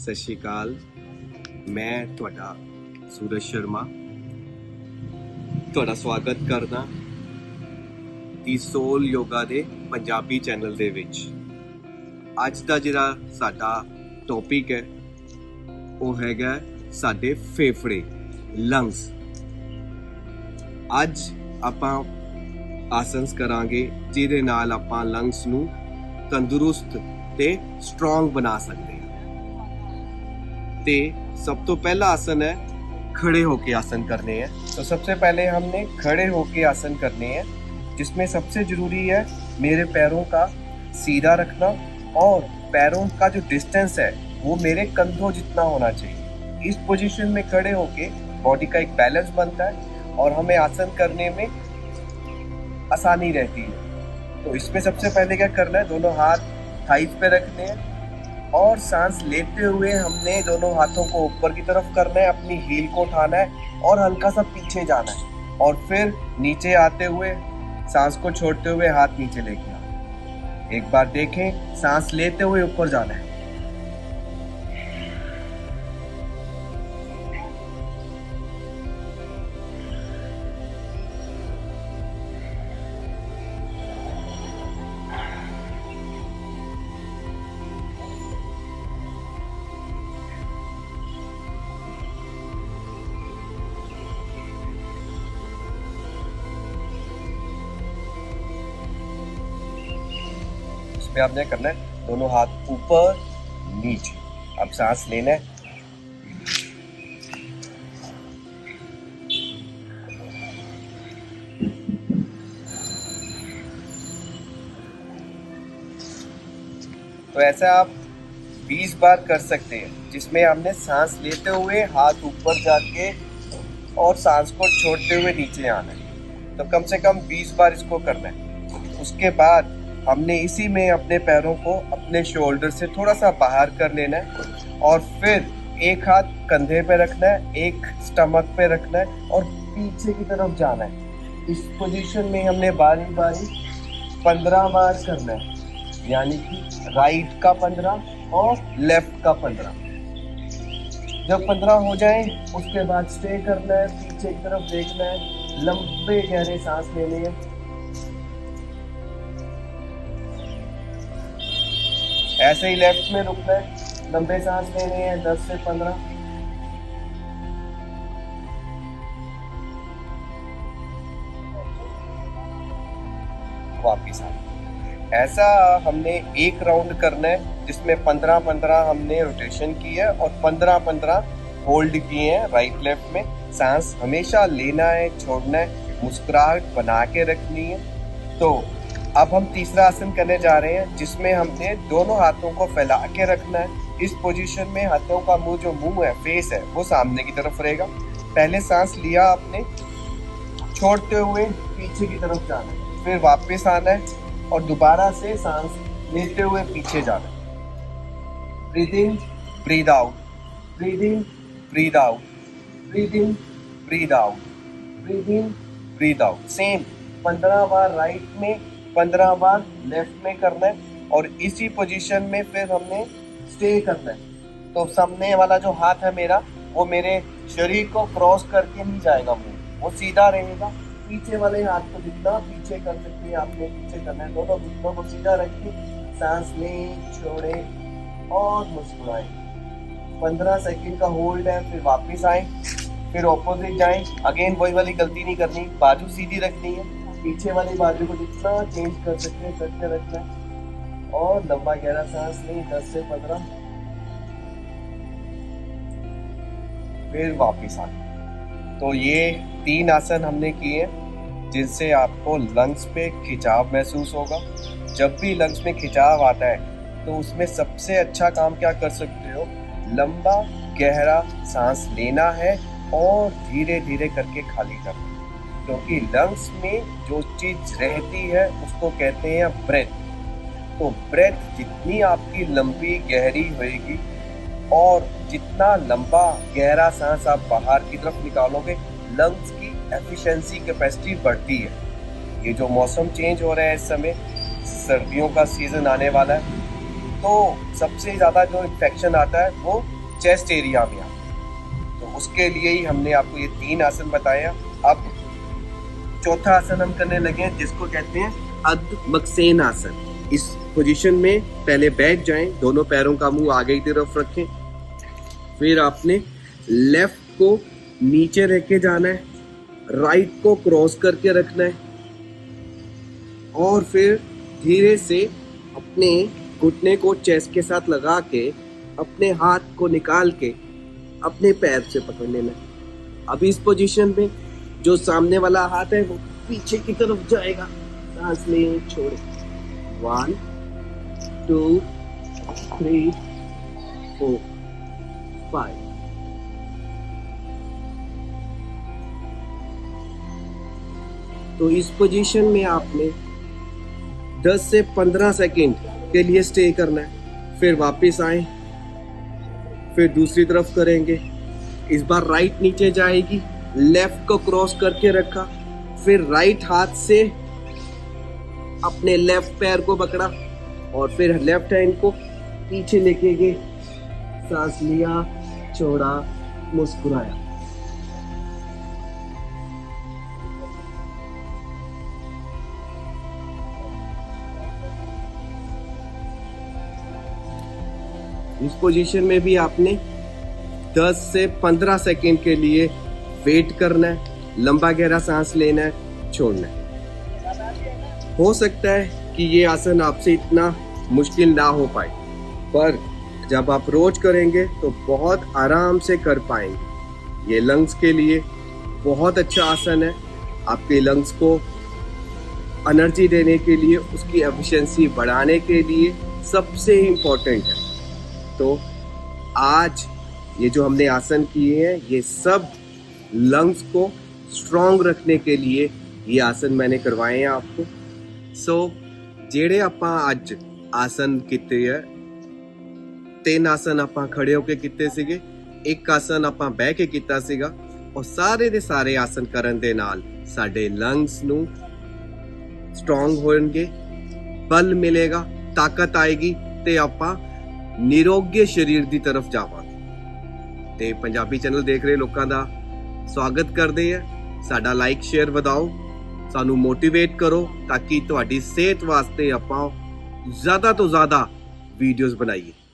ਸਤਿ ਸ਼੍ਰੀ ਅਕਾਲ। ਮੈਂ ਤੁਹਾਡਾ ਸੂਰਜ ਸ਼ਰਮਾ ਤੁਹਾਡਾ ਸਵਾਗਤ ਕਰਦਾ ਦੀ ਸੋਲ ਯੋਗਾ ਦੇ ਪੰਜਾਬੀ ਚੈਨਲ ਦੇ ਵਿੱਚ। ਅੱਜ ਦਾ ਜਿਹੜਾ ਸਾਡਾ ਟੌਪਿਕ ਹੈ ਉਹ ਹੈਗਾ ਸਾਡੇ ਫੇਫੜੇ, ਲੰਗਸ। ਅੱਜ ਆਪਾਂ ਆਸਨਸ ਕਰਾਂਗੇ ਜਿਹਦੇ ਨਾਲ ਆਪਾਂ ਲੰਗਸ ਨੂੰ ਤੰਦਰੁਸਤ ਤੇ ਸਟਰੋਂਗ ਬਣਾ ਸਕਦੇ ਹਾਂ। ਤੇ सब तो पहला आसन है खड़े होके आसन करने हैं। तो सबसे पहले हमने खड़े होके आसन करने हैं, जिसमें सबसे जरूरी है मेरे पैरों का सीधा रखना और पैरों का जो डिस्टेंस है वो मेरे कंधों जितना होना चाहिए। इस पोजीशन में खड़े होके बॉडी का एक बैलेंस बनता है और हमें आसन करने में आसानी रहती है। तो इसमें सबसे पहले क्या करना है, दोनों हाथ थाइस पे रखने हैं और सांस लेते हुए हमने दोनों हाथों को ऊपर की तरफ करना है, अपनी हील को उठाना है और हल्का सा पीछे जाना है और फिर नीचे आते हुए सांस को छोड़ते हुए हाथ नीचे लेके आना। एक बार देखें, सांस लेते हुए ऊपर जाना है। इसमें आपने करना है दोनों हाथ ऊपर नीचे। अब सांस लेना है, तो ऐसा आप 20 बार कर सकते हैं, जिसमें हमने सांस लेते हुए हाथ ऊपर जाके और सांस को छोड़ते हुए नीचे आना है। तो कम से कम 20 बार इसको करना है। उसके बाद हमने इसी में अपने पैरों को अपने शोल्डर से थोड़ा सा बाहर कर लेना है और फिर एक हाथ कंधे पे रखना है, एक स्टमक पे रखना है और पीछे की तरफ जाना है। इस पोजीशन में हमने बारी बारी 15 बार करना है, यानी कि राइट का 15 और लेफ्ट का 15। जब 15 हो जाए उसके बाद स्टे करना है, पीछे की तरफ देखना है, लंबे गहरे सांस लेने हैं। ऐसे ही लेफ्ट में रुकना है, लंबे सांस लेने हैं 10 से 15। वापिस आना। ऐसा हमने एक राउंड करना है, जिसमें 15-15 हमने रोटेशन की है और 15-15 होल्ड किए हैं राइट लेफ्ट में। सांस हमेशा लेना है, छोड़ना है, मुस्कुराहट बना के रखनी है। तो अब हम तीसरा आसन करने जा रहे हैं, जिसमें हमने दोनों हाथों को फैला के रखना है। इस पोजीशन में हाथों का मुंह, जो मुंह है, फेस है, वो सामने की तरफ रहेगा। पहले सांस लिया आपने, छोड़ते हुए पीछे की तरफ जाना है, फिर वापस आना है और दोबारा से सांस लेते हुए पीछे जाना है। ब्रीथ इन, ब्रीथ आउट, ब्रीथ इन, ब्रीथ आउट, ब्रीथ इन, ब्रीथ आउट, ब्रीथ इन, ब्रीथ आउट। सेम 15 बार राइट में, 15 बार लेफ्ट में करना है और इसी पोजीशन में फिर हमने स्टे करना है। तो सामने वाला जो हाथ है मेरा, वो मेरे शरीर को क्रॉस करके नहीं जाएगा, वो सीधा रहेगा। पीछे वाले हाथ को जितना पीछे कर सकते हैं आपने पीछे करना है। दोनों घुटनों को सीधा रखिए, सांस लें, छोड़ें और मुस्कुराएं। 15 सेकंड का होल्ड है, फिर वापस आए, फिर ऑपोजिट जाएं। अगेन वही वाली गलती नहीं करनी, बाजू सीधी रखनी है, पीछे वाली बाजू को जितना चेंज कर सकते हैं करके रखना है और लंबा गहरा सांस लें 10 से 15, फिर वापस आना। तो ये 3 आसन हमने किए, जिनसे आपको लंग्स पे खिंचाव महसूस होगा। जब भी लंग्स में खिंचाव आता है तो उसमें सबसे अच्छा काम क्या कर सकते हो, लंबा गहरा सांस लेना है और धीरे धीरे करके खाली करना, क्योंकि लंग्स में जो चीज रहती है उसको कहते हैं ब्रेथ। तो ब्रेथ जितनी आपकी लंबी गहरी होगी और जितना लंबा गहरा सांस आप बाहर की तरफ निकालोगे, लंग्स की एफिशिएंसी, कैपेसिटी बढ़ती है। ये जो मौसम चेंज हो रहा है इस समय, सर्दियों का सीजन आने वाला है, तो सबसे ज़्यादा जो इन्फेक्शन आता है वो चेस्ट एरिया में आता है। तो उसके लिए ही हमने आपको ये 3 आसन बताए। अब चौथा आसन हम करने लगे हैं जिसको कहते हैं अध मकसेन आसन। इस पोजीशन में पहले बैठ जाएं, दोनों पैरों का मुंह आगे की तरफ रखें, फिर आपने लेफ्ट को नीचे रख के जाना है, राइट को क्रॉस करके रखना है और फिर धीरे से अपने घुटने को चेस्ट के साथ लगा के अपने हाथ को निकाल के अपने पैर से पकड़ लेना है। अब इस पोजीशन में जो सामने वाला हाथ है वो पीछे की तरफ जाएगा, सांस लें, छोड़े। 1 2 3 4 5। तो इस पोजीशन में आपने 10 से 15 सेकंड के लिए स्टे करना है, फिर वापस आए, फिर दूसरी तरफ करेंगे। इस बार राइट नीचे जाएगी, लेफ्ट को क्रॉस करके रखा, फिर राइट हाथ से अपने लेफ्ट पैर को पकड़ा और फिर लेफ्ट हैंड को पीछे लेके गए, सांस लिया, छोड़ा, मुस्कुराया। इस पोजीशन में भी आपने 10 से 15 सेकंड के लिए वेट करना है, लंबा गहरा सांस लेना है, छोड़ना है। हो सकता है कि ये आसन आपसे इतना मुश्किल ना हो पाए, पर जब आप रोज करेंगे तो बहुत आराम से कर पाएंगे। ये लंग्स के लिए बहुत अच्छा आसन है, आपके लंग्स को एनर्जी देने के लिए, उसकी एफिशिएंसी बढ़ाने के लिए सबसे इम्पोर्टेंट है। तो आज ये जो हमने आसन किए हैं ये सब लंग्स को स्ट्रॉन्ग रखने के लिए ये आसन मैंने करवाए हैं आपको। सो ਜਿਹੜੇ ਆਪਾਂ ਅੱਜ ਆਸਨ ਕੀਤੇ ਹੈ, 3 ਆਸਨ ਆਪਾਂ ਖੜੇ ਹੋ ਕੇ ਕੀਤੇ ਸੀਗੇ, 1 ਆਸਨ ਆਪਾਂ ਬਹਿ ਕੇ ਕੀਤਾ ਸੀਗਾ, ਔਰ ਸਾਰੇ ਦੇ ਸਾਰੇ ਆਸਨ ਕਰਨ ਦੇ ਨਾਲ ਸਾਡੇ ਲੰਗਸ ਨੂੰ ਸਟਰੋਂਗ ਹੋਣਗੇ, ਬਲ ਮਿਲੇਗਾ, ਤਾਕਤ ਆਏਗੀ ਤੇ ਆਪਾਂ ਨਿਰੋਗੀ ਸਰੀਰ ਦੀ ਤਰਫ ਜਾਵਾਂਗੇ। ਤੇ ਪੰਜਾਬੀ ਚੈਨਲ ਦੇਖ ਰਹੇ ਲੋਕਾਂ ਦਾ ਸਵਾਗਤ ਕਰਦੇ ਆ। ਸਾਡਾ ਲਾਈਕ ਸ਼ੇਅਰ ਵਧਾਓ, ਸਾਨੂੰ ਮੋਟੀਵੇਟ ਕਰੋ ਤਾਂ ਕਿ ਤੁਹਾਡੀ ਸਿਹਤ ਵਾਸਤੇ ਆਪਾਂ ਜ਼ਿਆਦਾ ਤੋਂ ਜ਼ਿਆਦਾ ਵੀਡੀਓਜ਼ ਬਣਾਈਏ।